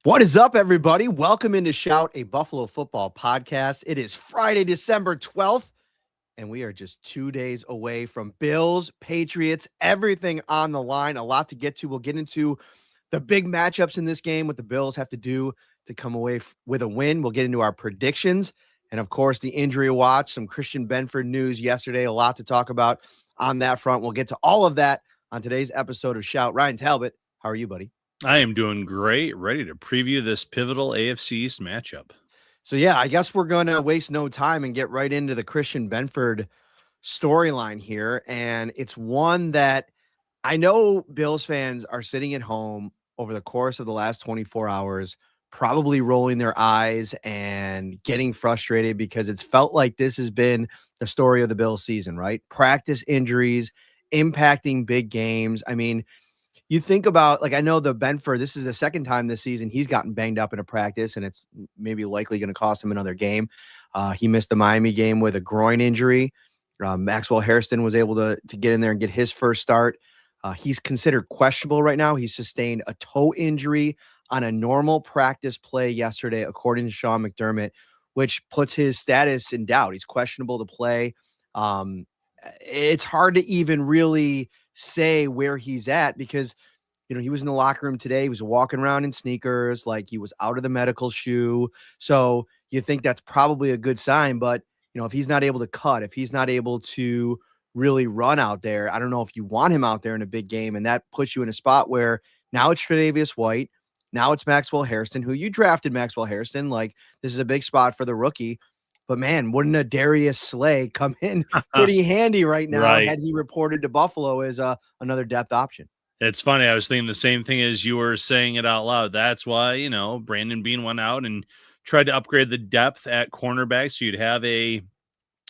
What is up, everybody? Welcome into Shout, a Buffalo football podcast. It is Friday, December 12th, and we are just 2 days away from Bills, Patriots, everything on the line. A lot to get to. We'll get into the big matchups in this game, what the Bills have to do to come away with a win. We'll get into our predictions, and of course, the injury watch, some Christian Benford news yesterday, a lot to talk about on that front. We'll get to all of that on today's episode of Shout. Ryan Talbot, how are you, buddy? I am doing great, ready to preview this pivotal AFC East matchup. So, yeah, I guess we're going to waste no time and get right into the Christian Benford storyline here. And it's one that I know Bills fans are sitting at home over the course of the last 24 hours, probably rolling their eyes and getting frustrated because it's felt like this has been the story of the Bills season, right? Practice injuries impacting big games. I mean, you think about, like, I know the Benford, this is the second time this season he's gotten banged up in a practice, and it's maybe likely going to cost him another game. He missed the Miami game with a groin injury. Maxwell Hairston was able to get in there and get his first start. He's considered questionable right now. He sustained a toe injury on a normal practice play yesterday, according to Sean McDermott, which puts his status in doubt. He's questionable to play. It's hard to even really say where he's at because, he was in the locker room today. He was walking around in sneakers, like he was out of the medical shoe. So you think that's probably a good sign. But, if he's not able to cut, if he's not able to really run out there, I don't know if you want him out there in a big game. And that puts you in a spot where now it's Tre'Davious White. Now it's Maxwell Hairston, who you drafted Maxwell Hairston. Like, this is a big spot for the rookie. But, man, wouldn't a Darius Slay come in pretty handy right now Right. had he reported to Buffalo as another depth option? It's funny. I was thinking the same thing as you were saying it out loud. That's why, Brandon Beane went out and tried to upgrade the depth at cornerback. So you'd have a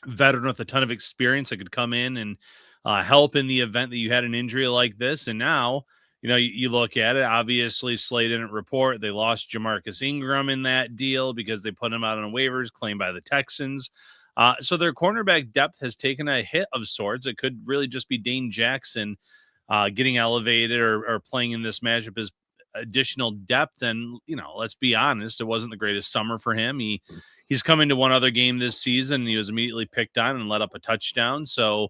veteran with a ton of experience that could come in and help in the event that you had an injury like this. And now, you look at it, obviously Slay didn't report. They lost Jamarcus Ingram in that deal because they put him out on waivers claimed by the Texans. So their cornerback depth has taken a hit of sorts. It could really just be Dane Jackson getting elevated or playing in this matchup as additional depth. And, let's be honest, it wasn't the greatest summer for him. He's come into one other game this season and he was immediately picked on and let up a touchdown. So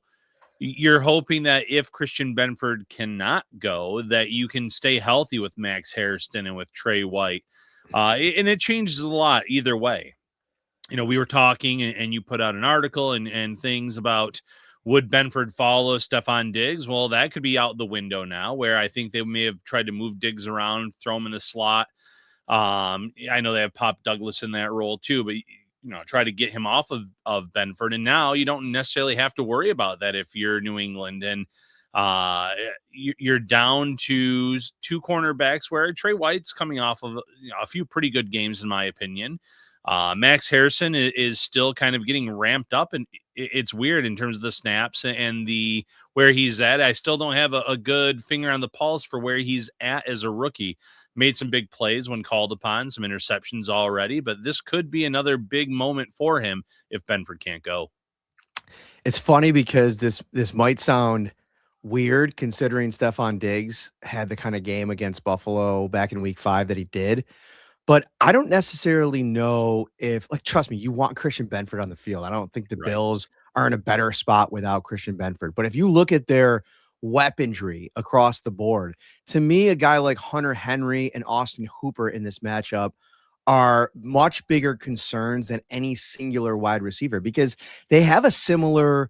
you're hoping that if Christian Benford cannot go, that you can stay healthy with Max Hairston and with Trey White. And it changes a lot either way. We were talking and you put out an article and things about would Benford follow Stephon Diggs? Well, that could be out the window now, where I think they may have tried to move Diggs around, throw him in the slot. I know they have Pop Douglas in that role too, but try to get him off of Benford. And now you don't necessarily have to worry about that if you're New England. And you're down to two cornerbacks where Trey White's coming off of a few pretty good games, in my opinion. Max Harrison is still kind of getting ramped up, and it's weird in terms of the snaps and the where he's at. I still don't have a good finger on the pulse for where he's at as a rookie. Made some big plays when called upon, some interceptions already, but this could be another big moment for him if Benford can't go. It's funny because this might sound weird considering Stephon Diggs had the kind of game against Buffalo back in week 5 that he did. But I don't necessarily know if, trust me, you want Christian Benford on the field. I don't think the Bills are in a better spot without Christian Benford. But if you look at their weaponry across the board, to me, a guy like Hunter Henry and Austin Hooper in this matchup are much bigger concerns than any singular wide receiver because they have a similar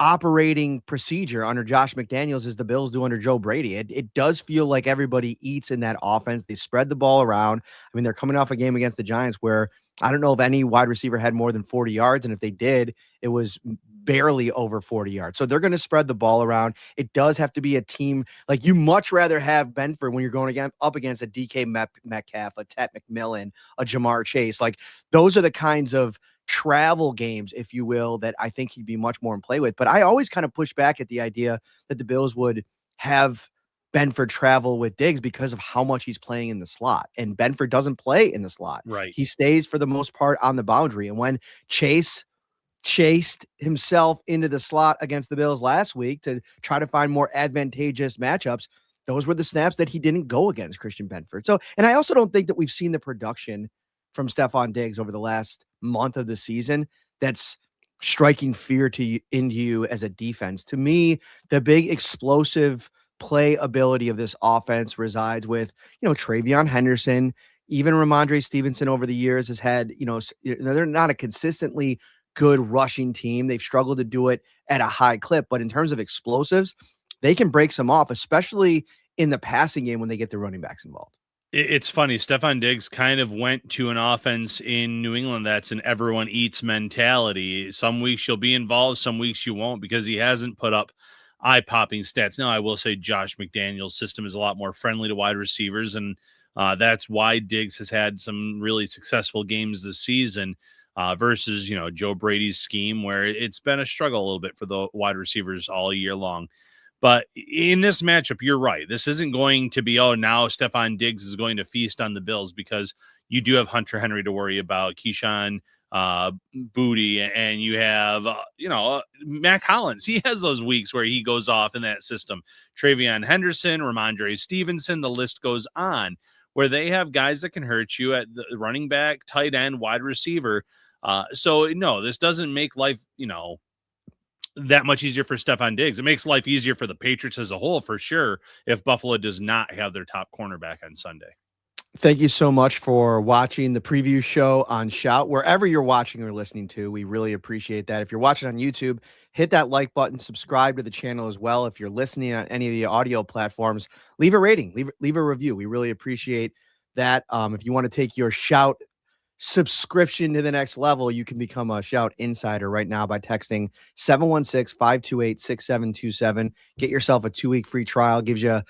operating procedure under Josh McDaniels as the Bills do under Joe Brady. It does feel like everybody eats in that offense. They spread the ball around. I mean, they're coming off a game against the Giants where I don't know if any wide receiver had more than 40 yards. And if they did, it was barely over 40 yards. So they're going to spread the ball around. It does have to be a team. Like, you much rather have Benford when you're going up against a DK Metcalf, a Ted McMillan, a Jamar Chase. Like, those are the kinds of travel games, if you will, that I think he'd be much more in play with. But I always kind of push back at the idea that the Bills would have Benford travel with Diggs because of how much he's playing in the slot. And Benford doesn't play in the slot. Right. He stays for the most part on the boundary. And when Chase chased himself into the slot against the Bills last week to try to find more advantageous matchups, those were the snaps that he didn't go against Christian Benford. So, and I also don't think that we've seen the production from Stephon Diggs over the last month of the season that's striking fear into you as a defense. To me, the big explosive play ability of this offense resides with, Travion Henderson. Even Ramondre Stevenson over the years has had, they're not a consistently good rushing team. They've struggled to do it at a high clip, but in terms of explosives, they can break some off, especially in the passing game when they get the running backs involved. It's funny. Stephon Diggs kind of went to an offense in New England that's an everyone eats mentality. Some weeks you'll be involved, some weeks you won't, because he hasn't put up eye-popping stats. Now, I will say Josh McDaniels' system is a lot more friendly to wide receivers, and that's why Diggs has had some really successful games this season versus, Joe Brady's scheme, where it's been a struggle a little bit for the wide receivers all year long. But in this matchup, you're right. This isn't going to be, now Stephon Diggs is going to feast on the Bills, because you do have Hunter Henry to worry about, Keyshawn Booty, and you have, Mac Hollins. He has those weeks where he goes off in that system. Travion Henderson, Ramondre Stevenson, the list goes on, where they have guys that can hurt you at the running back, tight end, wide receiver. So, no, this doesn't make life, that much easier for Stephon Diggs. It makes life easier for the Patriots as a whole, for sure, if Buffalo does not have their top cornerback on Sunday. Thank you so much for watching the preview show on Shout, wherever you're watching or listening to. We really appreciate that. If you're watching on YouTube, hit that like button, subscribe to the channel as well. If you're listening on any of the audio platforms, leave a rating, leave a review. We really appreciate that. If you want to take your Shout subscription to the next level, you can become a Shout Insider right now by texting 716-528-6727. Get yourself a 2-week free trial. Gives you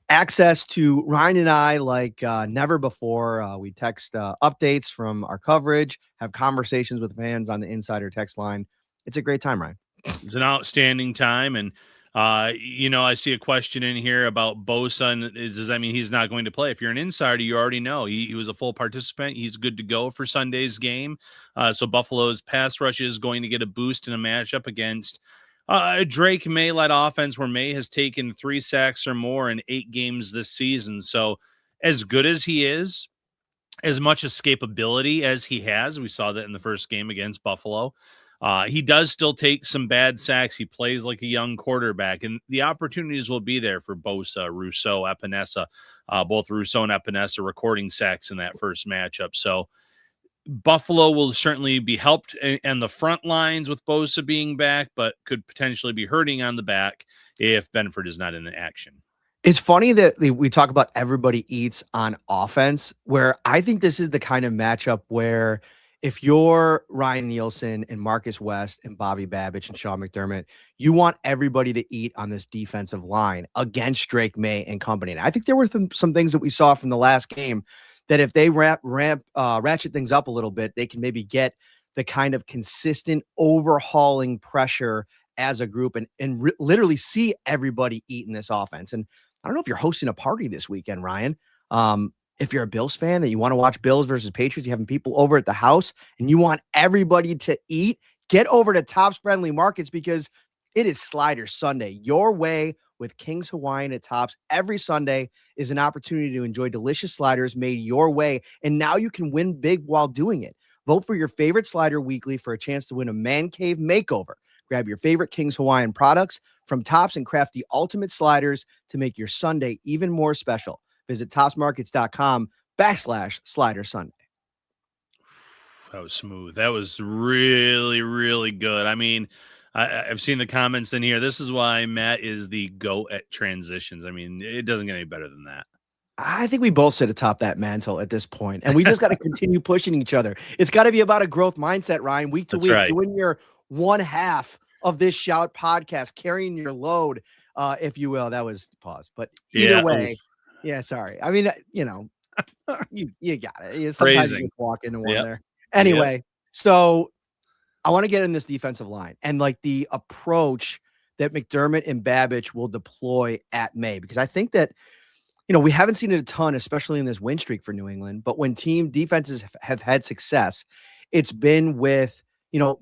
access to Ryan and I like never before. We text updates from our coverage, have conversations with fans on the Insider text line. It's a great time, Ryan. It's an outstanding time. And I see a question in here about Bosa. Does that mean he's not going to play? If you're an insider, you already know he was a full participant. He's good to go for Sunday's game. So Buffalo's pass rush is going to get a boost in a matchup against Drake May-led offense, where May has taken 3 sacks or more in 8 games this season. So as good as he is, as much escapability as he has, we saw that in the first game against Buffalo, he does still take some bad sacks. He plays like a young quarterback, and the opportunities will be there for Bosa, Rousseau, Epinesa. Both Rousseau and Epinesa recording sacks in that first matchup. So Buffalo will certainly be helped and the front lines with Bosa being back, but could potentially be hurting on the back if Benford is not in action. It's funny that we talk about everybody eats on offense, where I think this is the kind of matchup where if you're Ryan Nielsen and Marcus West and Bobby Babich and Sean McDermott, you want everybody to eat on this defensive line against Drake May and company. And I think there were some things that we saw from the last game that if they ratchet things up a little bit, they can maybe get the kind of consistent overhauling pressure as a group and literally see everybody eat in this offense. And I don't know if you're hosting a party this weekend, Ryan. If you're a Bills fan that you want to watch Bills versus Patriots, you having people over at the house and you want everybody to eat, get over to Tops Friendly Markets, because it is Slider Sunday. Your way with King's Hawaiian at Tops every Sunday is an opportunity to enjoy delicious sliders made your way. And now you can win big while doing it. Vote for your favorite slider weekly for a chance to win a man cave makeover. Grab your favorite King's Hawaiian products from Tops and craft the ultimate sliders to make your Sunday even more special. Visit topsmarkets.com/Slider Sunday. That was smooth. That was really, really good. I mean, I've seen the comments in here. This is why Matt is the GOAT at transitions. I mean, it doesn't get any better than that. I think we both sit atop that mantle at this point, and we just got to continue pushing each other. It's got to be about a growth mindset, Ryan, week to week, right. Doing your one half of this Shout podcast, carrying your load, if you will. That was pause, but either way. Oof. Yeah, sorry. I mean, you got it. Sometimes you just walk into one there. Anyway, so I want to get in this defensive line and like the approach that McDermott and Babich will deploy at May, because I think that, we haven't seen it a ton, especially in this win streak for New England. But when team defenses have had success, it's been with,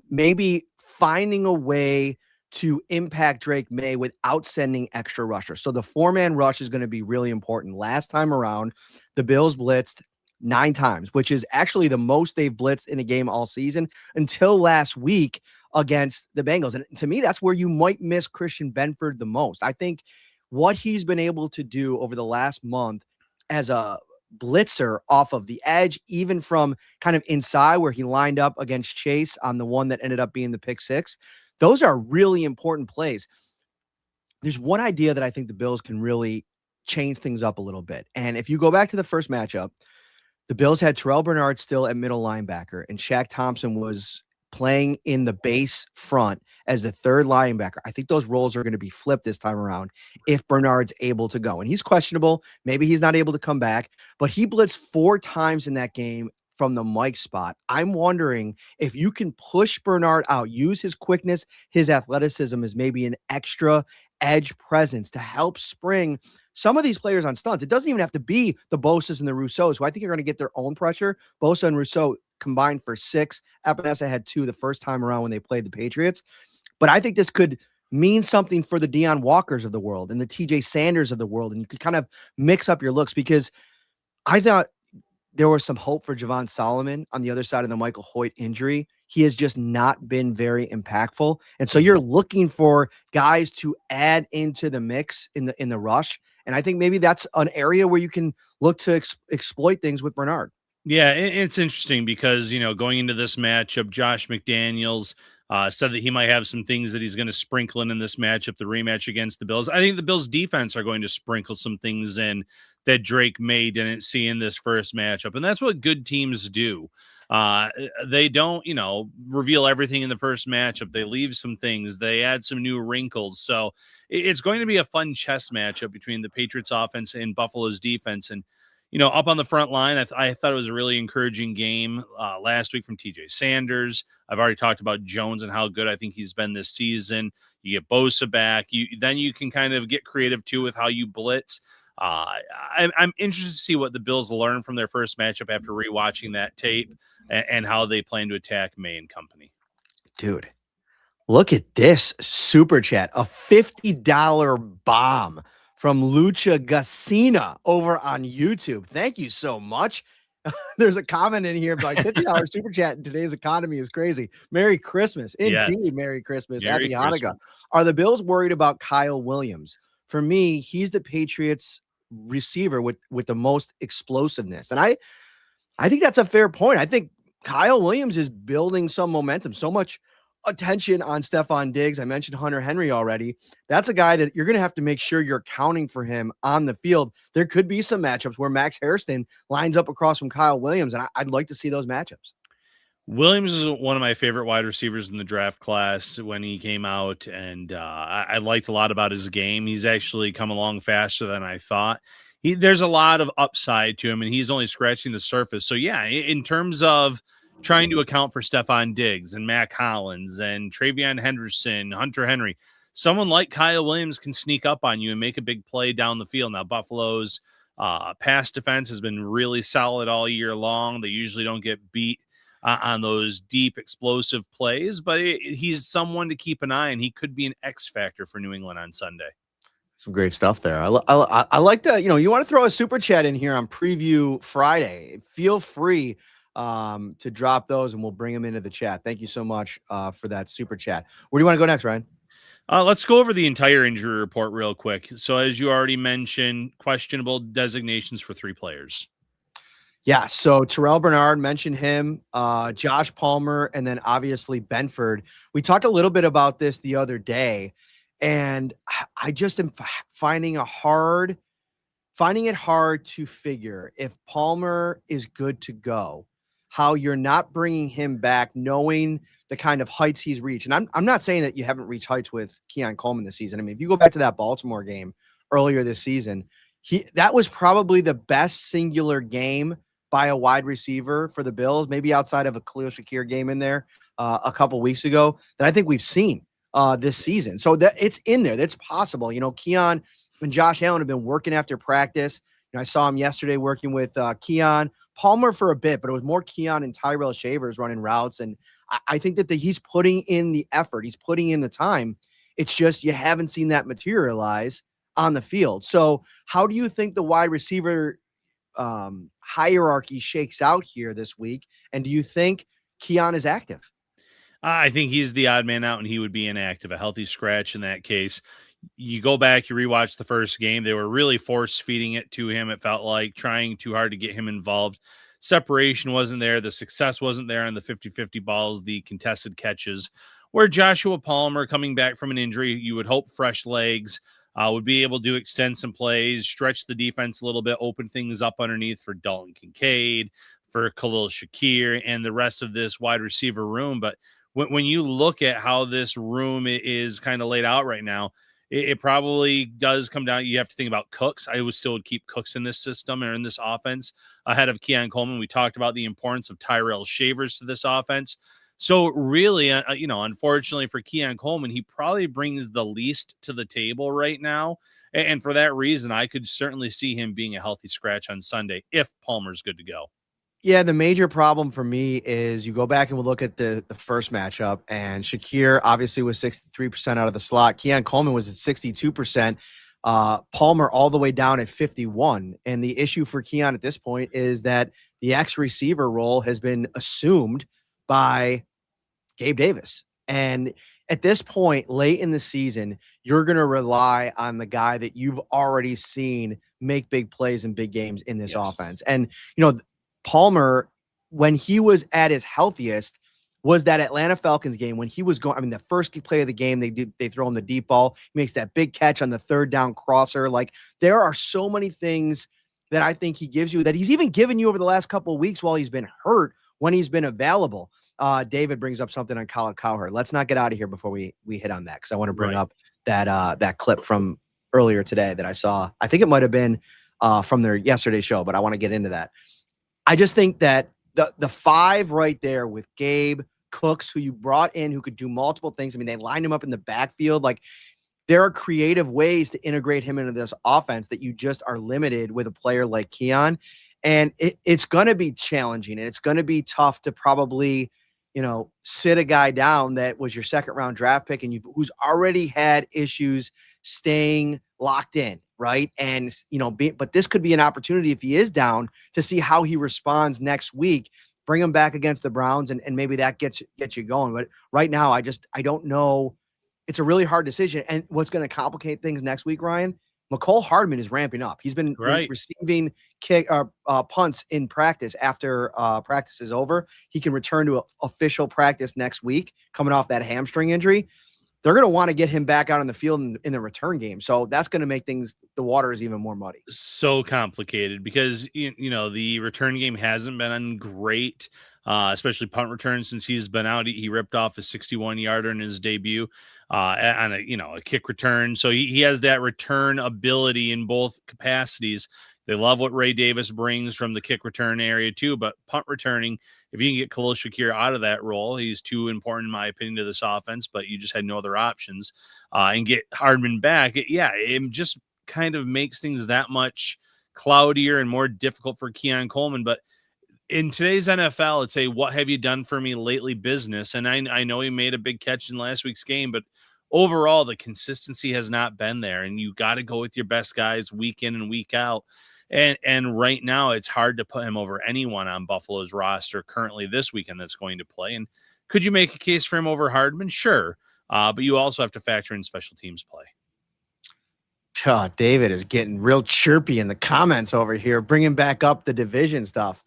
maybe finding a way to impact Drake May without sending extra rushers. So the 4-man rush is going to be really important. Last time around, the Bills blitzed 9 times, which is actually the most they've blitzed in a game all season until last week against the Bengals. And to me, that's where you might miss Christian Benford the most. I think what he's been able to do over the last month as a blitzer off of the edge, even from kind of inside where he lined up against Chase on the one that ended up being the pick 6, those are really important plays. There's one idea that I think the Bills can really change things up a little bit. And if you go back to the first matchup, the Bills had Terrell Bernard still at middle linebacker, and Shaq Thompson was playing in the base front as the third linebacker. I think those roles are going to be flipped this time around if Bernard's able to go. And he's questionable. Maybe he's not able to come back, but he blitzed 4 times in that game from the Mike spot. I'm wondering if you can push Bernard out, use his quickness, his athleticism as maybe an extra edge presence to help spring some of these players on stunts. It doesn't even have to be the Bosa's and the Rousseaus, who I think are going to get their own pressure. Bosa and Rousseau combined for 6. Epinesa had 2 the first time around when they played the Patriots. But I think this could mean something for the Deion Walkers of the world and the TJ Sanders of the world. And you could kind of mix up your looks, because I thought there was some hope for Javon Solomon on the other side of the Michael Hoyt injury. He has just not been very impactful. And so you're looking for guys to add into the mix in the rush. And I think maybe that's an area where you can look to exploit things with Bernard. Yeah, it's interesting because, going into this matchup, Josh McDaniels said that he might have some things that he's going to sprinkle in this matchup, the rematch against the Bills. I think the Bills defense are going to sprinkle some things in that Drake May didn't see in this first matchup. And that's what good teams do. They don't, reveal everything in the first matchup. They leave some things. They add some new wrinkles. So it's going to be a fun chess matchup between the Patriots offense and Buffalo's defense. And, up on the front line, I thought it was a really encouraging game last week from TJ Sanders. I've already talked about Jones and how good I think he's been this season. You get Bosa back. Then you can kind of get creative, too, with how you blitz. I'm interested to see what the Bills learn from their first matchup after rewatching that tape and how they plan to attack May and company. Dude, look at this super chat, a $50 bomb from Lucha Gassina over on YouTube. Thank you so much. There's a comment in here like $50 super chat in today's economy is crazy. Merry Christmas. Indeed, yes. Merry Christmas. Happy Hanukkah. Are the Bills worried about Kyle Williams? For me, he's the Patriots receiver with the most explosiveness. And I think that's a fair point. I think Kyle Williams is building some momentum, so much attention on Stephon Diggs. I mentioned Hunter Henry already. That's a guy that you're going to have to make sure you're counting for him on the field. There could be some matchups where Max Hairston lines up across from Kyle Williams, and I'd like to see those matchups. Williams is one of my favorite wide receivers in the draft class when he came out, and I liked a lot about his game. He's actually come along faster than I thought. There's a lot of upside to him, and he's only scratching the surface. So, yeah, in terms of trying to account for Stephon Diggs and Mac Hollins and Travion Henderson, Hunter Henry, someone like Kyle Williams can sneak up on you and make a big play down the field. Now, Buffalo's pass defense has been really solid all year long. They usually don't get beat on those deep, explosive plays, but he's someone to keep an eye on. He could be an X factor for New England on Sunday. Some great stuff there. I like to, you want to throw a super chat in here on Preview Friday. Feel free to drop those and we'll bring them into the chat. Thank you so much for that super chat. Where do you want to go next, Ryan? Let's go over the entire injury report real quick. So as you already mentioned, questionable designations for 3 players. Yeah, so Terrell Bernard, mentioned him, Josh Palmer, and then obviously Benford. We talked a little bit about this the other day, and I just am finding it hard to figure if Palmer is good to go, how you're not bringing him back knowing the kind of heights he's reached. And I'm not saying that you haven't reached heights with Keon Coleman this season. I mean, if you go back to that Baltimore game earlier this season, that was probably the best singular game by a wide receiver for the Bills, maybe outside of a Khalil Shakir game in there a couple weeks ago, that I think we've seen this season. So that it's in there. That's possible. Keon and Josh Allen have been working after practice. I saw him yesterday working with Keon Palmer for a bit, but it was more Keon and Tyrell Shavers running routes. And I think that he's putting in the effort. He's putting in the time. It's just you haven't seen that materialize on the field. So how do you think the wide receiver hierarchy shakes out here this week? And do you think Keon is active? I think he's the odd man out, and he would be inactive, a healthy scratch in that case. You go back, you rewatch the first game. They were really force feeding it to him. It felt like trying too hard to get him involved. Separation wasn't there. The success wasn't there on the 50-50 balls, the contested catches. Where Joshua Palmer, coming back from an injury, you would hope fresh legs, would be able to extend some plays, stretch the defense a little bit, open things up underneath for Dalton Kincaid, for Khalil Shakir, and the rest of this wide receiver room. But when you look at how this room is kind of laid out right now, it probably does come down. You have to think about Cooks. I would still keep Cooks in this system or in this offense ahead of Keon Coleman. We talked about the importance of Tyrell Shavers to this offense. So really, unfortunately for Keon Coleman, he probably brings the least to the table right now. And for that reason, I could certainly see him being a healthy scratch on Sunday if Palmer's good to go. Yeah, the major problem for me is you go back and we'll look at the first matchup, and Shakir obviously was 63% out of the slot. Keon Coleman was at 62%. Palmer all the way down at 51. And the issue for Keon at this point is that the X receiver role has been assumed by Gabe Davis. And at this point, late in the season, you're going to rely on the guy that you've already seen make big plays in big games in this offense. And, Palmer, when he was at his healthiest, was that Atlanta Falcons game when he was going. I mean, the first play of the game, they throw him the deep ball. He makes that big catch on the third down crosser. Like, there are so many things that I think he gives you that he's even given you over the last couple of weeks while he's been hurt when he's been available. David brings up something on Colin Cowherd. Let's not get out of here before we hit on that, because I want to bring up that clip from earlier today that I saw. I think it might have been from their yesterday show, but I want to get into that. I just think that the five right there with Gabe, Cooks, who you brought in, who could do multiple things. I mean, they lined him up in the backfield. Like, there are creative ways to integrate him into this offense that you just are limited with a player like Keon. And it's going to be challenging, and it's going to be tough to probably, sit a guy down that was your second round draft pick and who's already had issues staying locked in. Right. And, but this could be an opportunity if he is down to see how he responds next week, bring him back against the Browns, and maybe that gets you going. But right now, I don't know. It's a really hard decision. And what's going to complicate things next week, Ryan, McCole Hardman is ramping up. He's been receiving punts in practice after practice is over. He can return to official practice next week, coming off that hamstring injury. They're going to want to get him back out on the field in the return game. So that's going to make the waters even more muddy. So complicated because, the return game hasn't been great, especially punt returns since he's been out. He ripped off a 61-yarder in his debut on a kick return. So he has that return ability in both capacities. They love what Ray Davis brings from the kick return area too, but punt returning, if you can get Khalil Shakir out of that role, he's too important in my opinion to this offense, but you just had no other options, and get Hardman back. It just kind of makes things that much cloudier and more difficult for Keon Coleman. But in today's NFL, it's a what have you done for me lately business. And I know he made a big catch in last week's game, but overall the consistency has not been there, and you got to go with your best guys week in and week out. And right now, it's hard to put him over anyone on Buffalo's roster currently this weekend that's going to play. And could you make a case for him over Hardman? Sure. But you also have to factor in special teams play. David is getting real chirpy in the comments over here, bringing back up the division stuff.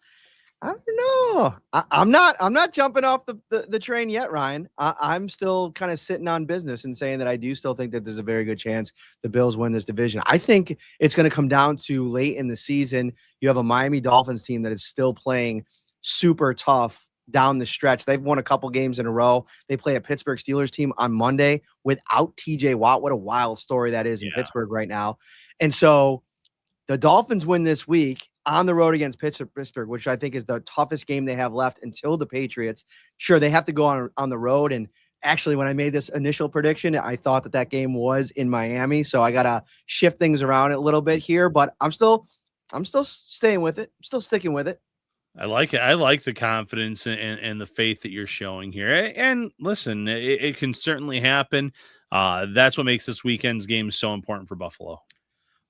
I don't know. I'm not jumping off the train yet, Ryan. I'm still kind of sitting on business and saying that I do still think that there's a very good chance the Bills win this division. I think it's going to come down to late in the season. You have a Miami Dolphins team that is still playing super tough down the stretch. They've won a couple games in a row. They play a Pittsburgh Steelers team on Monday without TJ Watt. What a wild story that is in Pittsburgh right now. And so the Dolphins win this week on the road against Pittsburgh, which I think is the toughest game they have left until the Patriots. Sure, they have to go on the road. And actually, when I made this initial prediction, I thought that game was in Miami. So I got to shift things around a little bit here, but I'm still staying with it. I'm still sticking with it. I like it. I like the confidence and the faith that you're showing here. And listen, it can certainly happen. That's what makes this weekend's game so important for Buffalo.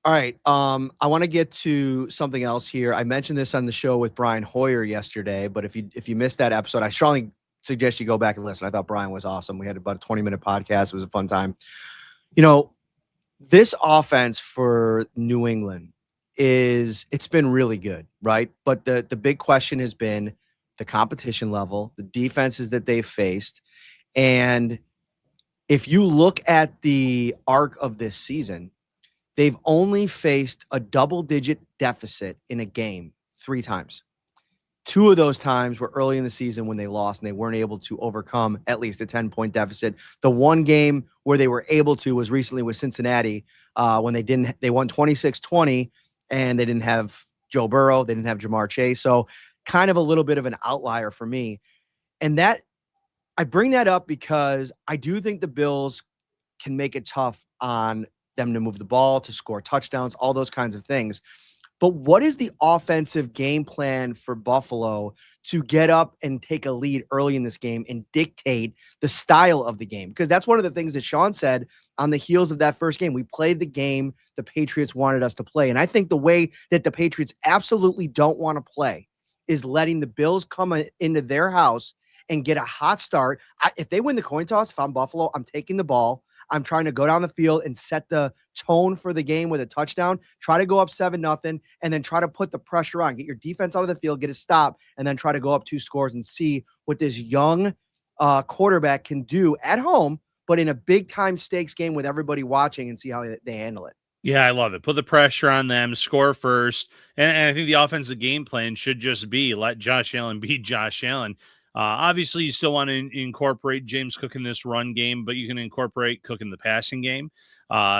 All right. I want to get to something else here. I mentioned this on the show with Brian Hoyer yesterday, but if you missed that episode, I strongly suggest you go back and listen. I thought Brian was awesome. We had about a 20-minute podcast. It was a fun time. This offense for New England it's been really good, right? But the big question has been the competition level, the defenses that they've faced. And if you look at the arc of this season, they've only faced a double-digit deficit in a game 3 times. 2 of those times were early in the season when they lost and they weren't able to overcome at least a 10-point deficit. The one game where they were able to was recently with Cincinnati when they won 26-20 and they didn't have Joe Burrow. They didn't have Jamar Chase. So kind of a little bit of an outlier for me. And that I bring that up because I do think the Bills can make it tough on them to move the ball, to score touchdowns, all those kinds of things. But what is the offensive game plan for Buffalo to get up and take a lead early in this game and dictate the style of the game? Because that's one of the things that Sean said on the heels of that first game. We played the game the Patriots wanted us to play. And I think the way that the Patriots absolutely don't want to play is letting the Bills come into their house and get a hot start. If they win the coin toss, if I'm Buffalo, I'm taking the ball. I'm trying to go down the field and set the tone for the game with a touchdown, try to go up 7-0, and then try to put the pressure on, get your defense out of the field, get a stop, and then try to go up 2 scores and see what this young quarterback can do at home, but in a big-time stakes game with everybody watching, and see how they handle it. Yeah, I love it. Put the pressure on them, score first. And I think the offensive game plan should just be let Josh Allen be Josh Allen. Obviously, you still want to incorporate James Cook in this run game, but you can incorporate Cook in the passing game.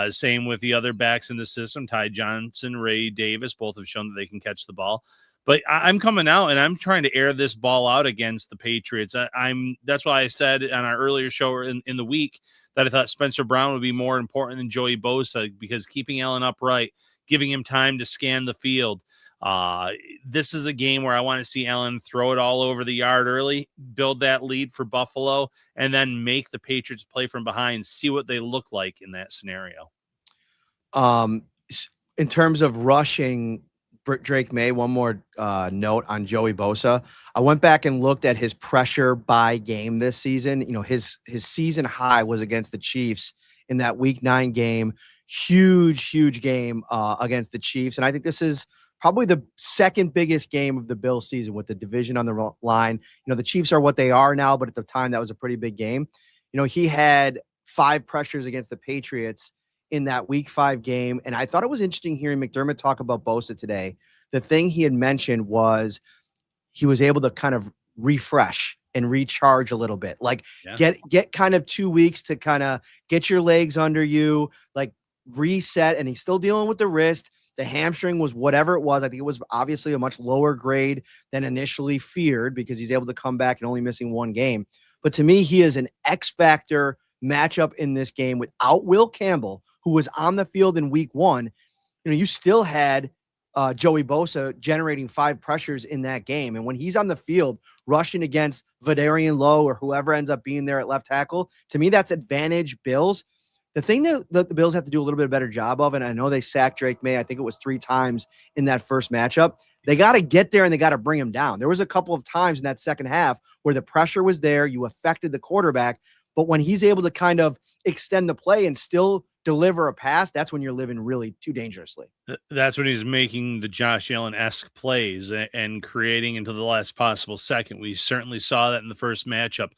Same with the other backs in the system. Ty Johnson, Ray Davis, both have shown that they can catch the ball. But I'm coming out and I'm trying to air this ball out against the Patriots. That's why I said on our earlier show in the week that I thought Spencer Brown would be more important than Joey Bosa, because keeping Allen upright, giving him time to scan the field. This is a game where I want to see Allen throw it all over the yard early, build that lead for Buffalo, and then make the Patriots play from behind, see what they look like in that scenario. In terms of rushing Drake May, one more note on Joey Bosa. I went back and looked at his pressure by game this season. His season high was against the Chiefs in that Week 9 game. Huge game against the Chiefs. And I think this is probably the second biggest game of the Bills season with the division on the line. The Chiefs are what they are now, but at the time that was a pretty big game. He had 5 pressures against the Patriots in that Week 5 game. And I thought it was interesting hearing McDermott talk about Bosa today. The thing he had mentioned was he was able to kind of refresh and recharge a little bit, get kind of 2 weeks to kind of get your legs under you, like reset. And he's still dealing with the wrist. The hamstring was whatever it was. I think it was obviously a much lower grade than initially feared, because he's able to come back and only missing 1 game. But to me, he is an X factor matchup in this game without Will Campbell, who was on the field in Week 1. You still had Joey Bosa generating 5 pressures in that game. And when he's on the field rushing against Vadarian Lowe or whoever ends up being there at left tackle, to me, that's advantage Bills. The thing that the Bills have to do a little bit better job of, and I know they sacked Drake May, I think it was 3 times in that first matchup. They got to get there and they got to bring him down. There was a couple of times in that second half where the pressure was there. You affected the quarterback. But when he's able to kind of extend the play and still deliver a pass, that's when you're living really too dangerously. That's when he's making the Josh Allen-esque plays and creating into the last possible second. We certainly saw that in the first matchup.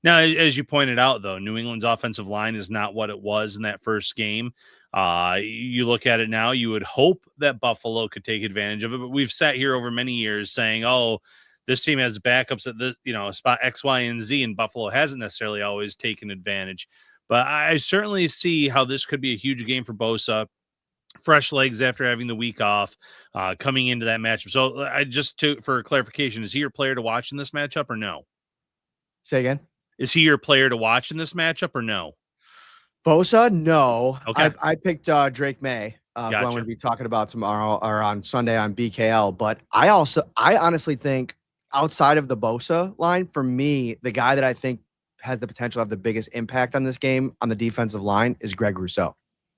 Now, as you pointed out, though, New England's offensive line is not what it was in that first game. You look at it now, you would hope that Buffalo could take advantage of it. But we've sat here over many years saying, this team has backups at this, spot X, Y, and Z, and Buffalo hasn't necessarily always taken advantage. But I certainly see how this could be a huge game for Bosa. Fresh legs after having the week off, coming into that matchup. So for clarification, is he your player to watch in this matchup or no? Say again? Is he your player to watch in this matchup or no? Bosa, no. Okay. I picked Drake May, who I'm going to be talking about tomorrow or on Sunday on BKL. But I honestly think outside of the Bosa line, for me, the guy that I think has the potential to have the biggest impact on this game on the defensive line is Greg Rousseau.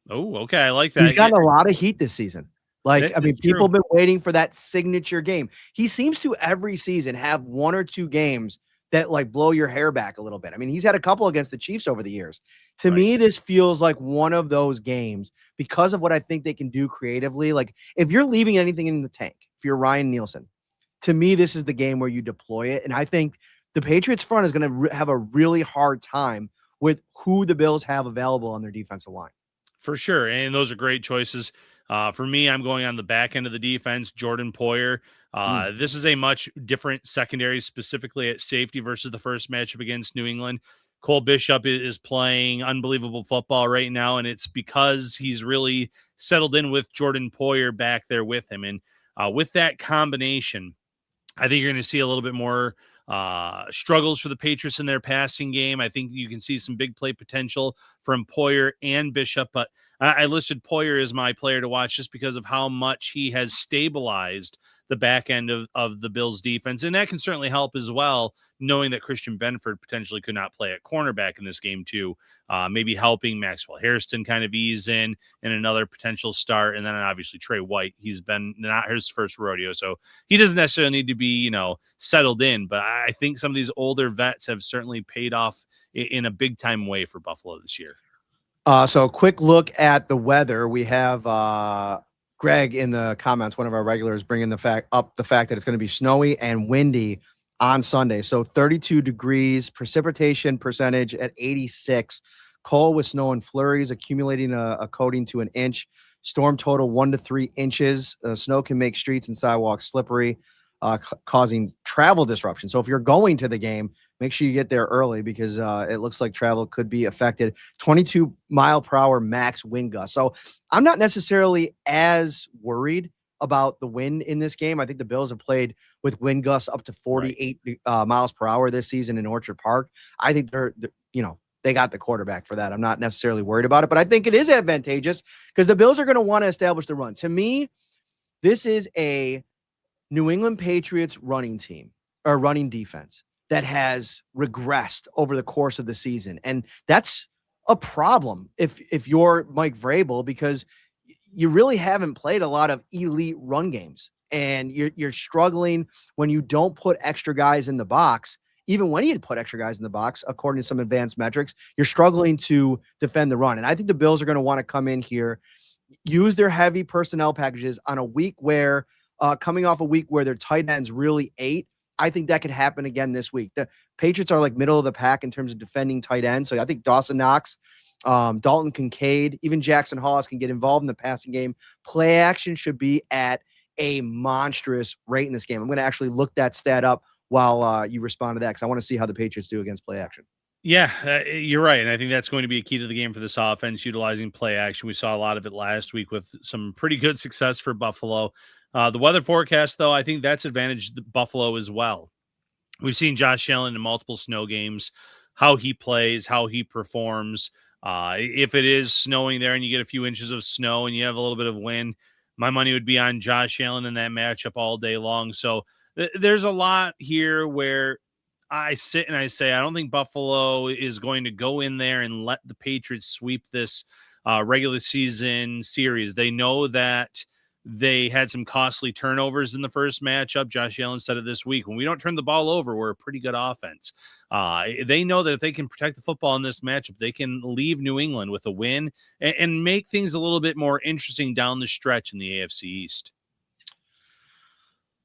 Oh, okay. I like He's that. gotten a lot of heat this season. Like, I mean, people have been waiting for that signature game. He seems to every season have one or two games that like blow your hair back a little bit. I mean, he's had a couple against the Chiefs over the years. To me, this feels like one of those games because of what I think they can do creatively. Like, if you're leaving anything in the tank, if you're Ryan Nielsen, to me, this is the game where you deploy it. And I think the Patriots front is going to have a really hard time with who the Bills have available on their defensive line. For sure. And those are great choices. For me, I'm going on the back end of the defense, Jordan Poyer. This is a much different secondary, specifically at safety versus the first matchup against New England. Cole Bishop is playing unbelievable football right now, and it's because he's really settled in with Jordan Poyer back there with him. And with that combination, I think you're going to see a little bit more struggles for the Patriots in their passing game. I think you can see some big play potential from Poyer and Bishop, but I listed Poyer as my player to watch just because of how much he has stabilized the back end of the Bills defense. And that can certainly help as well, knowing that Christian Benford potentially could not play at cornerback in this game too. Maybe helping Maxwell Hairston kind of ease in another potential start. And then obviously Trey White, he's been not his first rodeo, so he doesn't necessarily need to be, settled in. But I think some of these older vets have certainly paid off in a big time way for Buffalo this year. So a quick look at the weather. We have Greg in the comments, one of our regulars, bringing the fact that it's going to be snowy and windy on Sunday. So 32 degrees, precipitation percentage at 86, cold with snow and flurries, accumulating a coating to an inch. Storm total 1 to 3 inches. Snow can make streets and sidewalks slippery, causing travel disruption. So if you're going to the game, make sure you get there early because it looks like travel could be affected. 22 mile per hour max wind gust. So I'm not necessarily as worried about the wind in this game. I think the Bills have played with wind gusts up to 48 miles per hour this season in Orchard Park. I think they got the quarterback for that. I'm not necessarily worried about it, but I think it is advantageous because the Bills are going to want to establish the run. To me, this is a New England Patriots running team or running defense that has regressed over the course of the season. And that's a problem if you're Mike Vrabel, because you really haven't played a lot of elite run games. And you're struggling when you don't put extra guys in the box. Even when you put extra guys in the box, according to some advanced metrics, you're struggling to defend the run. And I think the Bills are going to want to come in here, use their heavy personnel packages on a week where, coming off a week where their tight ends really ate. I think that could happen again this week. The Patriots are like middle of the pack in terms of defending tight ends. So I think Dawson Knox, Dalton Kincaid, even Jackson Hollis can get involved in the passing game. Play action should be at a monstrous rate in this game. I'm going to actually look that stat up while you respond to that because I want to see how the Patriots do against play action. Yeah, you're right. And I think that's going to be a key to the game for this offense, utilizing play action. We saw a lot of it last week with some pretty good success for Buffalo. The weather forecast, though, I think that's advantaged Buffalo as well. We've seen Josh Allen in multiple snow games, how he plays, how he performs. If it is snowing there and you get a few inches of snow and you have a little bit of wind, my money would be on Josh Allen in that matchup all day long. So there's a lot here where I sit and I say, I don't think Buffalo is going to go in there and let the Patriots sweep this regular season series. They know that they had some costly turnovers in the first matchup. Josh Allen said it this week. When we don't turn the ball over, we're a pretty good offense. They know that if they can protect the football in this matchup, they can leave New England with a win and make things a little bit more interesting down the stretch in the AFC East.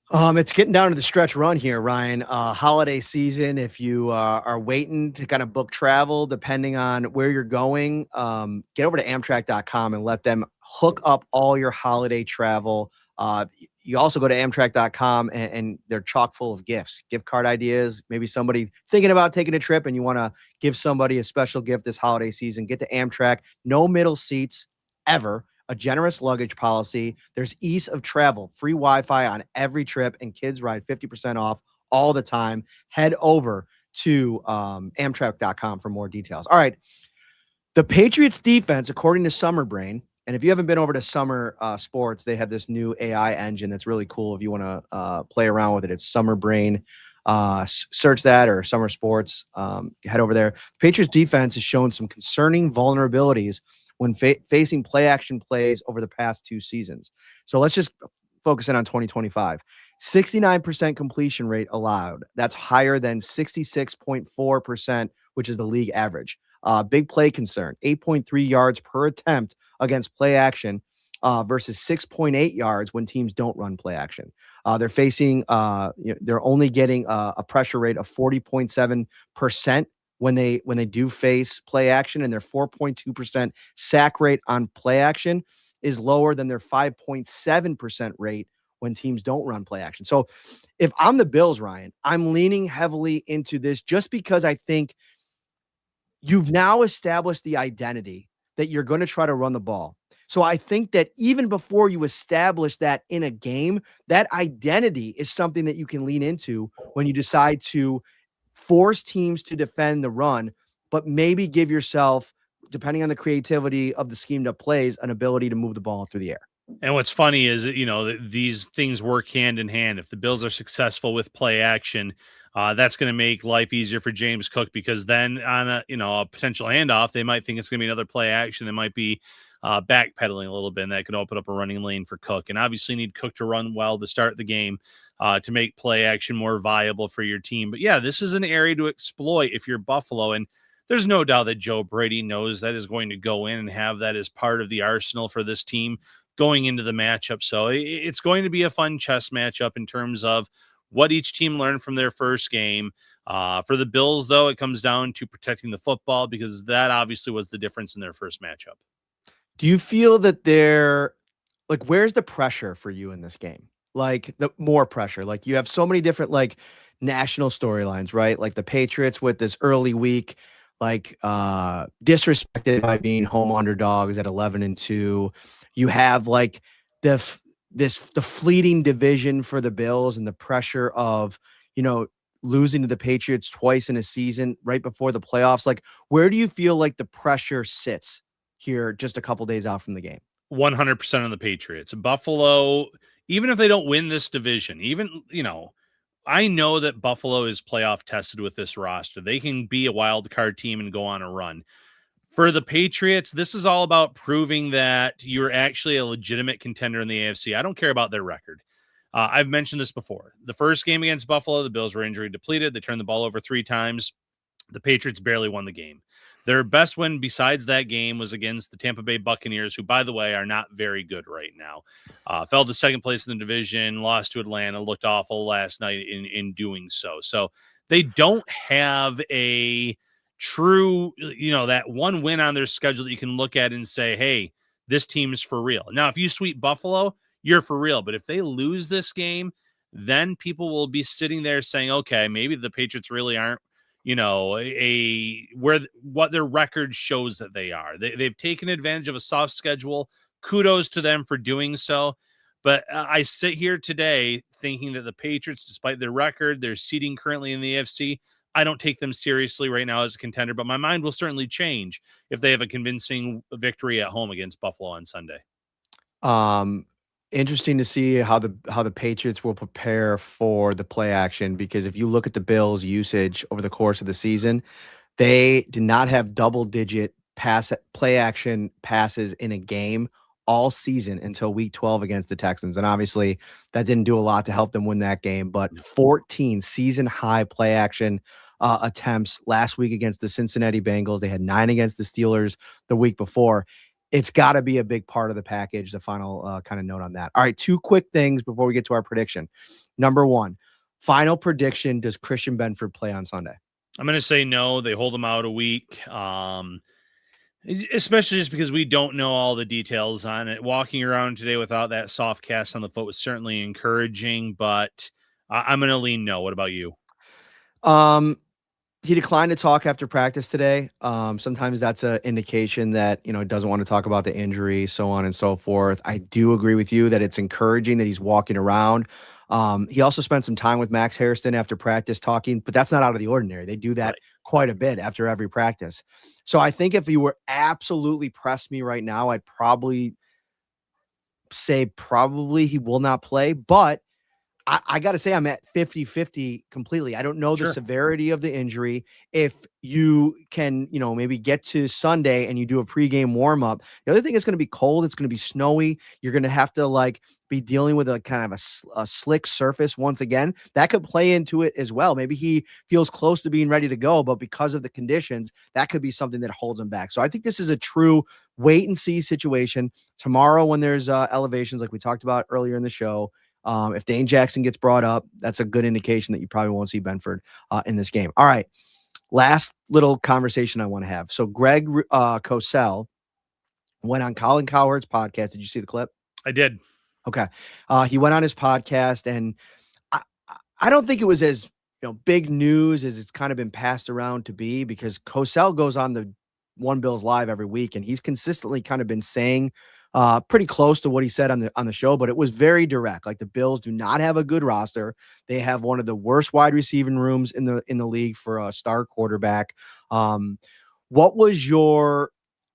It's getting down to the stretch run here, Ryan. Holiday season, if you are waiting to kind of book travel, depending on where you're going, get over to Amtrak.com and let them hook up all your holiday travel. You also go to Amtrak.com and they're chock full of gifts, gift card ideas. Maybe somebody thinking about taking a trip and you want to give somebody a special gift this holiday season. Get to Amtrak. No middle seats ever. A generous luggage policy. There's ease of travel, free Wi-Fi on every trip, and kids ride 50% off all the time. Head over to Amtrak.com for more details. All right. The Patriots defense, according to Summer Brain, and if you haven't been over to Summer Sports, they have this new AI engine that's really cool if you want to play around with it. It's Summer Brain. Search that or Summer Sports. Head over there. Patriots defense has shown some concerning vulnerabilities when facing play action plays over the past 2 seasons. So let's just focus in on 2025. 69% completion rate allowed. That's higher than 66.4%, which is the league average. Big play concern, 8.3 yards per attempt against play action versus 6.8 yards when teams don't run play action. They're facing, they're only getting a pressure rate of 40.7% when they do face play action, and their 4.2% sack rate on play action is lower than their 5.7% rate when teams don't run play action. So if I'm the Bills, Ryan, I'm leaning heavily into this just because I think you've now established the identity that you're going to try to run the ball. So I think that even before you establish that in a game, that identity is something that you can lean into when you decide to force teams to defend the run, but maybe give yourself, depending on the creativity of the schemed up plays, an ability to move the ball through the air. And what's funny is, these things work hand in hand. If the Bills are successful with play action, that's going to make life easier for James Cook, because then on a potential handoff, they might think it's going to be another play action. They might be backpedaling a little bit, and that could open up a running lane for Cook. And obviously you need Cook to run well to start the game to make play action more viable for your team. But yeah, this is an area to exploit if you're Buffalo. And there's no doubt that Joe Brady knows that is going to go in and have that as part of the arsenal for this team going into the matchup. So it's going to be a fun chess matchup in terms of what each team learned from their first game. For the Bills, though, it comes down to protecting the football, because that obviously was the difference in their first matchup. Do you feel that where's the pressure for you in this game? Like the more pressure, like you have so many different national storylines, right? Like the Patriots with this early week, disrespected by being home underdogs at 11-2. You have the fleeting division for the Bills and the pressure of, losing to the Patriots twice in a season right before the playoffs. Like, where do you feel like the pressure sits here just a couple days out from the game? 100% on the Patriots. Buffalo, even if they don't win this division, I know that Buffalo is playoff tested with this roster. They can be a wild card team and go on a run. For the Patriots, this is all about proving that you're actually a legitimate contender in the AFC. I don't care about their record. I've mentioned this before. The first game against Buffalo, the Bills were injury depleted. They turned the ball over 3 times. The Patriots barely won the game. Their best win besides that game was against the Tampa Bay Buccaneers, who, by the way, are not very good right now. Fell to second place in the division, lost to Atlanta, looked awful last night in doing so. So they don't have a true, that one win on their schedule that you can look at and say, hey, this team's for real. Now, if you sweep Buffalo, you're for real. But if they lose this game, then people will be sitting there saying, okay, maybe the Patriots really aren't, what their record shows that they are. They've taken advantage of a soft schedule. Kudos to them for doing so. But I sit here today thinking that the Patriots, despite their record, their seating currently in the AFC, I don't take them seriously right now as a contender, but my mind will certainly change if they have a convincing victory at home against Buffalo on Sunday. Interesting to see how the Patriots will prepare for the play action, because if you look at the Bills' usage over the course of the season, they did not have double-digit play action passes in a game all season until week 12 against the Texans. And obviously that didn't do a lot to help them win that game, but 14 season high play action attempts last week against the Cincinnati Bengals. They had 9 against the Steelers the week before. It's got to be a big part of the package. The final kind of note on that. All right, 2 quick things before we get to our prediction. Number 1, final prediction: does Christian Benford play on Sunday? I'm going to say no. They hold him out a week, especially just because we don't know all the details on it. Walking around today without that soft cast on the foot was certainly encouraging, but I'm going to lean no. What about you? He declined to talk after practice today. Sometimes that's an indication that, doesn't want to talk about the injury, so on and so forth. I do agree with you that it's encouraging that he's walking around. He also spent some time with Max Hairston after practice talking, but that's not out of the ordinary. They do that quite a bit after every practice. So I think if you were absolutely press me right now, I'd probably say he will not play, but I got to say I'm at 50-50 completely. I don't know the Sure. severity of the injury. If you can, maybe get to Sunday and you do a pregame warm up. The other thing is going to be cold. It's going to be snowy. You're going to have to be dealing with a kind of a slick surface once again. That could play into it as well. Maybe he feels close to being ready to go, but because of the conditions, that could be something that holds him back. So I think this is a true wait and see situation. Tomorrow, when there's elevations like we talked about earlier in the show, if Dane Jackson gets brought up, that's a good indication that you probably won't see Benford in this game. All right. Last little conversation I want to have. So Greg Cosell went on Colin Cowherd's podcast. Did you see the clip? I did. Okay. He went on his podcast, and I don't think it was as big news as it's kind of been passed around to be, because Cosell goes on the One Bills Live every week, and he's consistently kind of been saying pretty close to what he said on the show, but it was very direct. Like, the Bills do not have a good roster. They have one of the worst wide receiving rooms in the league for a star quarterback. What was your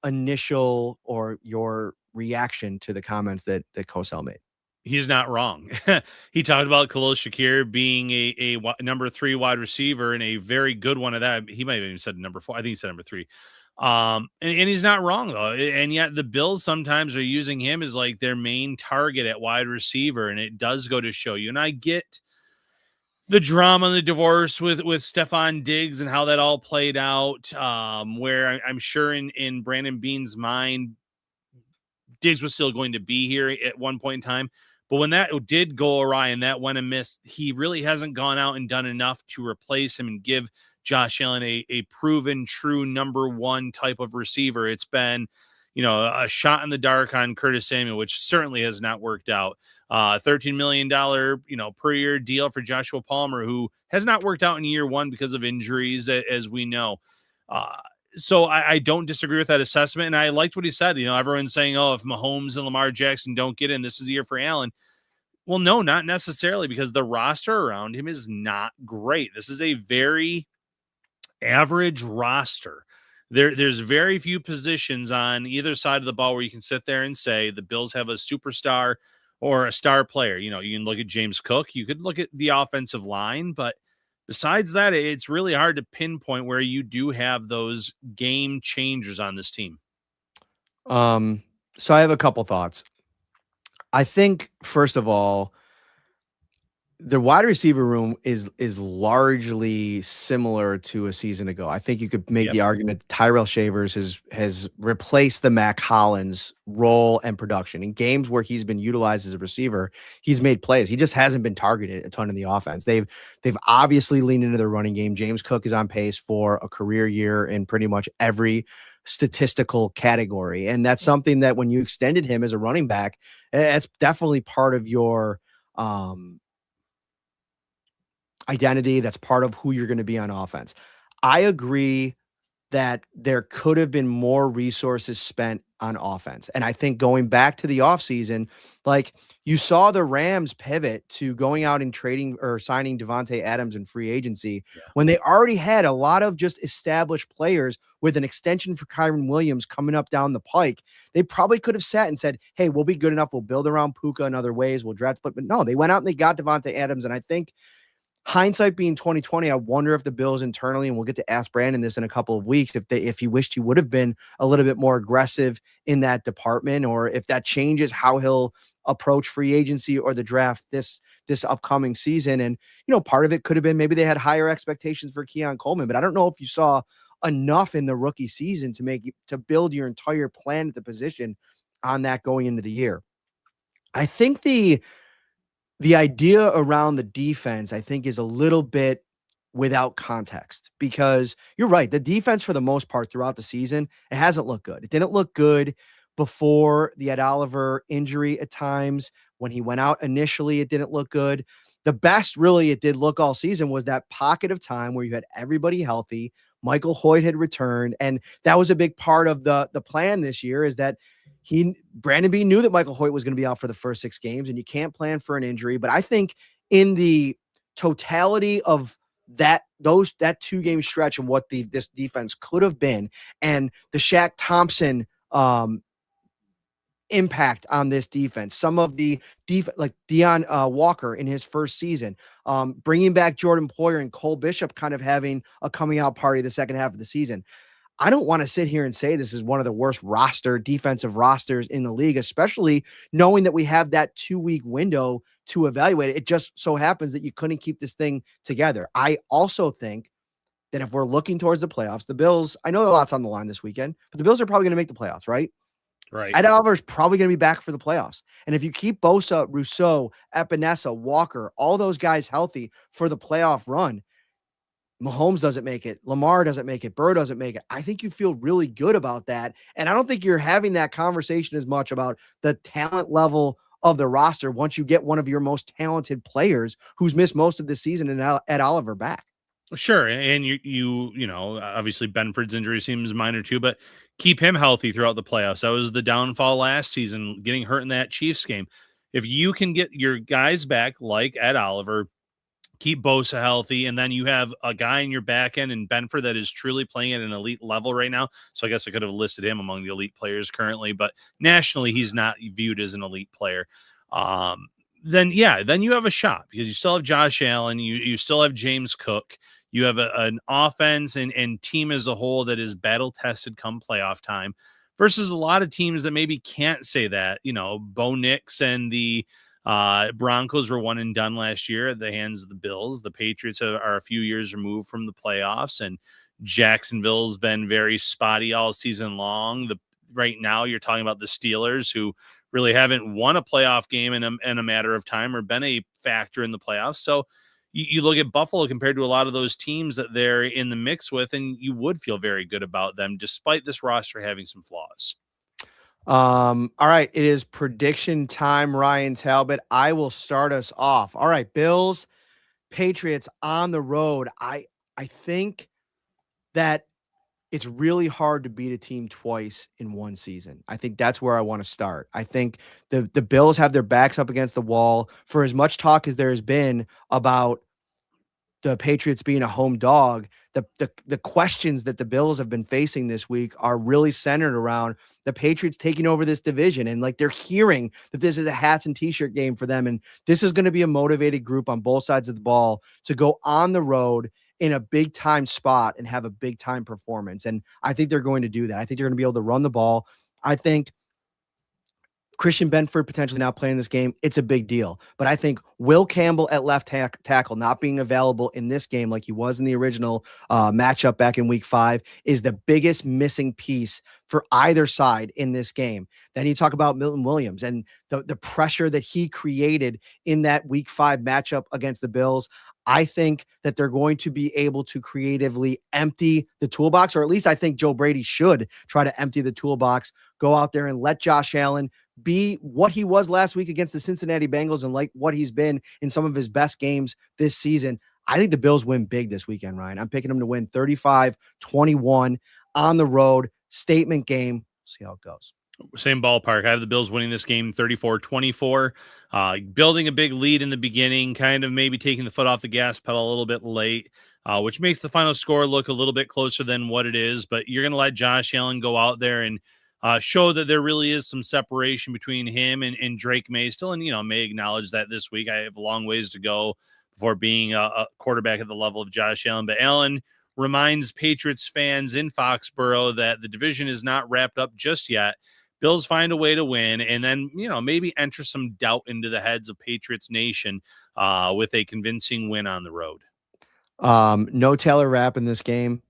initial or your reaction to the comments that Cosell made? He's not wrong. He talked about Khalil Shakir being a number 3 wide receiver, and a very good one of that. He might have even said number 4. I think he said number 3. And he's not wrong, though. And yet the Bills sometimes are using him as like their main target at wide receiver. And it does go to show you. And I get the drama, the divorce with Stephon Diggs and how that all played out, where I'm sure in Brandon Beane's mind, Diggs was still going to be here at one point in time. But when that did go awry and that went amiss, he really hasn't gone out and done enough to replace him and give Josh Allen a proven, true number 1 type of receiver. It's been, a shot in the dark on Curtis Samuel, which certainly has not worked out. $13 million, per year deal for Joshua Palmer, who has not worked out in year 1 because of injuries, as we know. So I don't disagree with that assessment. And I liked what he said. Everyone's saying, oh, if Mahomes and Lamar Jackson don't get in, this is the year for Allen. Well, no, not necessarily, because the roster around him is not great. This is a very average roster. There's very few positions on either side of the ball where you can sit there and say the Bills have a superstar or a star player. You can look at James Cook. You could look at the offensive line, but besides that, it's really hard to pinpoint where you do have those game changers on this team. So I have a couple thoughts. I think, first of all, the wide receiver room is largely similar to a season ago. I think you could make the argument Tyrell Shavers has replaced the Mac Hollins role and production. In games where he's been utilized as a receiver, he's made plays. He just hasn't been targeted a ton in the offense. They've obviously leaned into the running game. James Cook is on pace for a career year in pretty much every statistical category. And that's something that when you extended him as a running back, that's definitely part of your identity. That's part of who you're going to be on offense. I agree that there could have been more resources spent on offense. And I think going back to the offseason, like, you saw the Rams pivot to going out and trading or signing Devontae Adams in free agency when they already had a lot of just established players with an extension for Kyron Williams coming up down the pike. They probably could have sat and said, hey, we'll be good enough. We'll build around Puka in other ways. We'll draft. But no, they went out and they got Devontae Adams. And I think, hindsight being 2020, I wonder if the Bills internally, and we'll get to ask Brandon this in a couple of weeks, if he wished he would have been a little bit more aggressive in that department, or if that changes how he'll approach free agency or the draft this upcoming season. And, part of it could have been maybe they had higher expectations for Keon Coleman, but I don't know if you saw enough in the rookie season to build your entire plan at the position on that going into the year. I think the idea around the defense, I think, is a little bit without context, because you're right. The defense, for the most part, throughout the season, it hasn't looked good. It didn't look good before the Ed Oliver injury at times. When he went out initially, it didn't look good. The best, really, it did look all season was that pocket of time where you had everybody healthy. Michael Hoyt had returned, and that was a big part of the plan this year, is that Brandon Beane knew that Michael Hoyt was going to be out for the first 6 games, and you can't plan for an injury. But I think in the totality of that 2-game stretch and what this defense could have been, and the Shaq Thompson impact on this defense. Some of the like Deion Walker in his first season, bringing back Jordan Poyer and Cole Bishop kind of having a coming out party the second half of the season. I don't want to sit here and say this is one of the worst defensive rosters in the league, especially knowing that we have that 2-week window to evaluate it. It just so happens that you couldn't keep this thing together. I also think that if we're looking towards the playoffs, the Bills, I know a lot's on the line this weekend, but the Bills are probably going to make the playoffs, right? Right. Ed Oliver's probably going to be back for the playoffs. And if you keep Bosa, Rousseau, Epinesa, Walker, all those guys healthy for the playoff run, Mahomes doesn't make it, Lamar doesn't make it, Burrow doesn't make it. I think you feel really good about that. And I don't think you're having that conversation as much about the talent level of the roster once you get one of your most talented players who's missed most of the season and Ed Oliver back. Sure, and you know, obviously Benford's injury seems minor too, but keep him healthy throughout the playoffs. That was the downfall last season, getting hurt in that Chiefs game. If you can get your guys back like Ed Oliver, keep Bosa healthy, and then you have a guy in your back end in Benford that is truly playing at an elite level right now. So I guess I could have listed him among the elite players currently, but nationally he's not viewed as an elite player. Then you have a shot because you still have Josh Allen, you still have James Cook. You have an offense and team as a whole that is battle tested come playoff time versus a lot of teams that maybe can't say that. You know, Bo Nix and the Broncos were one and done last year at the hands of the Bills. The Patriots are a few years removed from the playoffs, and Jacksonville's been very spotty all season long. Right now you're talking about the Steelers, who really haven't won a playoff game in a matter of time or been a factor in the playoffs. So you look at Buffalo compared to a lot of those teams that they're in the mix with, and you would feel very good about them despite this roster having some flaws. All right. It is prediction time, Ryan Talbot. I will start us off. All right. Bills, Patriots on the road. I think that it's really hard to beat a team twice in one season. I think that's where I want to start. I think the Bills have their backs up against the wall. For as much talk as there has been about the Patriots being a home dog, the questions that the Bills have been facing this week are really centered around the Patriots taking over this division. And like they're hearing that this is a hats and t-shirt game for them. And this is going to be a motivated group on both sides of the ball to go on the road in a big time spot and have a big time performance. And I think they're going to do that. I think they're going to be able to run the ball. I think Christian Benford potentially not playing this game, it's a big deal. But I think Will Campbell at left tackle not being available in this game like he was in the original matchup back in week 5 is the biggest missing piece for either side in this game. Then you talk about Milton Williams and the pressure that he created in that week 5 matchup against the Bills. I think that they're going to be able to creatively empty the toolbox, or at least I think Joe Brady should try to empty the toolbox, go out there and let Josh Allen be what he was last week against the Cincinnati Bengals and like what he's been in some of his best games this season. I think the Bills win big this weekend, Ryan. I'm picking them to win 35-21 on the road, statement game. See how it goes. Same ballpark. I have the Bills winning this game 34-24, building a big lead in the beginning, kind of maybe taking the foot off the gas pedal a little bit late, which makes the final score look a little bit closer than what it is. But you're going to let Josh Allen go out there and show that there really is some separation between him and Drake May still. And, May acknowledge that this week. I have a long ways to go before being a quarterback at the level of Josh Allen. But Allen reminds Patriots fans in Foxborough that the division is not wrapped up just yet. Bills find a way to win and then, maybe enter some doubt into the heads of Patriots Nation with a convincing win on the road. No Taylor Rapp in this game.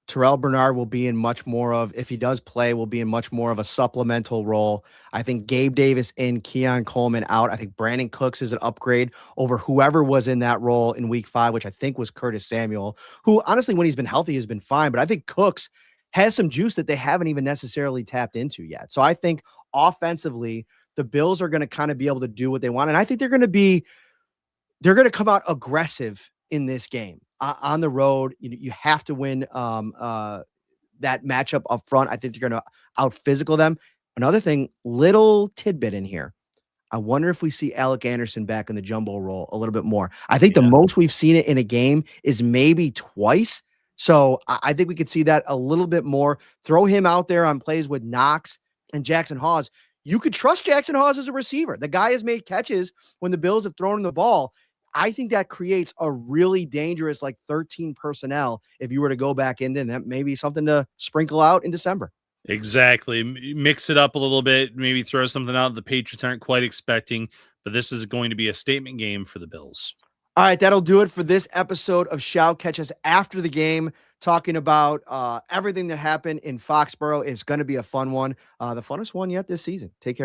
Terrell Bernard will be in much more of, if he does play, will be in much more of a supplemental role. I think Gabe Davis in, Keon Coleman out. I think Brandon Cooks is an upgrade over whoever was in that role in week 5, which I think was Curtis Samuel, who honestly, when he's been healthy, has been fine. But I think Cooks has some juice that they haven't even necessarily tapped into yet. So I think offensively, the Bills are going to kind of be able to do what they want. And I think they're going to come out aggressive in this game on the road. You have to win that matchup up front. I think they're going to out physical them. Another thing, little tidbit in here. I wonder if we see Alec Anderson back in the jumbo role a little bit more. I think the most we've seen it in a game is maybe twice. So I think we could see that a little bit more. Throw him out there on plays with Knox and Jackson Hawes. you could trust Jackson Hawes as a receiver. The guy has made catches when the Bills have thrown him the ball. I think that creates a really dangerous, like 13 personnel if you were to go back into that. Maybe something to sprinkle out in December. Exactly. Mix it up a little bit, maybe throw something out the Patriots aren't quite expecting, but this is going to be a statement game for the Bills. All right, that'll do it for this episode of Shall Catch Us After the Game, talking about everything that happened in Foxborough. It's going to be a fun one, the funnest one yet this season. Take care.